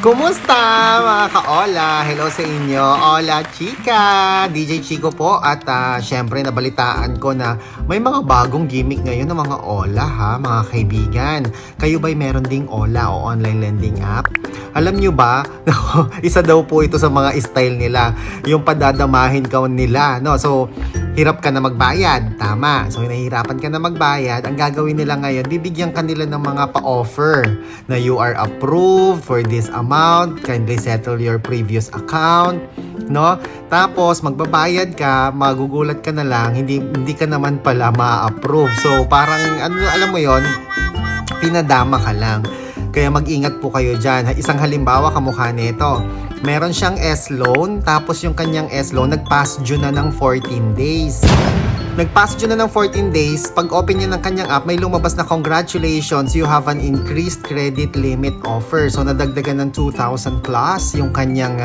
Kumusta mga ka-Ola? Hello sa inyo. Ola Chika! DJ Chico po at syempre nabalitaan ko na may mga bagong gimmick ngayon ng mga Ola ha, mga kaibigan. Kayo ba'y meron ding Ola o online lending app? Alam nyo ba, isa daw po ito sa mga style nila, yung padadamahin ka nila, no? So, hirap ka na magbayad, tama. So, nahihirapan ka na magbayad. Ang gagawin nila ngayon, bibigyan ka nila ng mga pa-offer na you are approved for this amount, kindly settle your previous account, no? Tapos, magbabayad ka, magugulat ka na lang, hindi ka naman pala ma-approve. So, parang, alam mo yon, pinadama ka lang. Kaya mag-ingat po kayo dyan. Isang halimbawa kamukha nito. Meron siyang S-loan, tapos yung kanyang S-loan, nag-pass due na ng 14 days. Nag-pass due na ng 14 days, pag open niya ng kanyang app, may lumabas na congratulations, you have an increased credit limit offer. So, nadagdagan ng 2,000 plus yung kanyang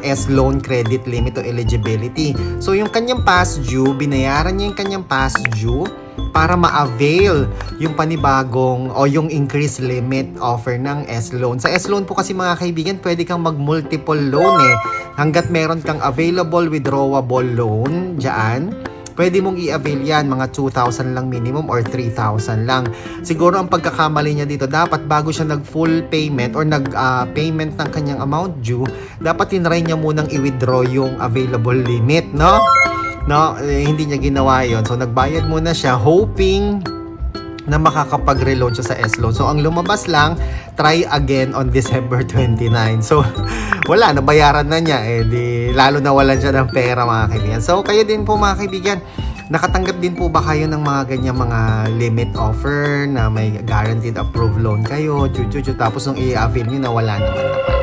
S-loan credit limit o eligibility. So, yung kanyang past due, binayaran niya yung kanyang past due para ma-avail yung panibagong o yung increased limit offer ng S-loan. Sa S-loan po kasi mga kaibigan, pwede kang mag-multiple loan eh. Hanggat meron kang available withdrawable loan dyan, pwede mong i-avail yan, mga 2,000 lang minimum or 3,000 lang. Siguro ang pagkakamali niya dito, dapat bago siya nag-full payment or nag-payment ng kanyang amount due, dapat tinry niya munang i-withdraw yung available limit, no? No, hindi niya ginawa yon. So, nagbayad muna siya hoping na makakapag-reload siya sa S-loan. So, ang lumabas lang, try again on December 29. So, wala, nabayaran na niya. Lalo nawalan siya ng pera mga kaibigan. So, kayo din po mga kaibigan, nakatanggap din po ba kayo ng mga ganyang mga limit offer na may guaranteed approved loan kayo? Tapos nung i-avail nyo na wala naman na pala.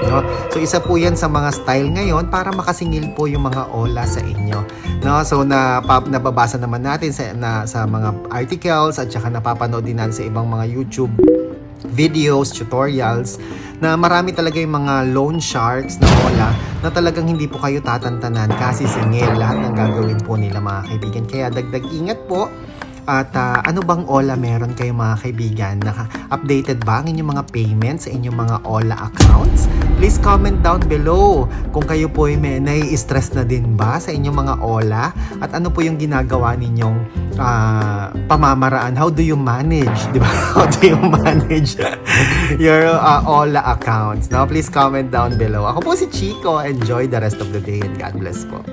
No? So isa po yan sa mga style ngayon para makasingil po yung mga Ola sa inyo. No? So nababasa naman natin sa mga articles at saka napapanood din natin sa ibang mga YouTube videos, tutorials na marami talaga yung mga loan sharks na Ola na talagang hindi po kayo tatantanan kasi singil lahat ng gagawin po nila mga kaibigan. Kaya dagdag ingat po. At ano bang Ola meron kayo mga kaibigan? Updated ba ang inyong mga payments sa inyong mga Ola accounts? Please comment down below kung kayo po ay nai-stress na din ba sa inyong mga Ola? At ano po yung ginagawa ninyong pamamaraan? How do you manage? Di ba? How do you manage your Ola accounts? Now, please comment down below. Ako po si Chico. Enjoy the rest of the day and God bless po.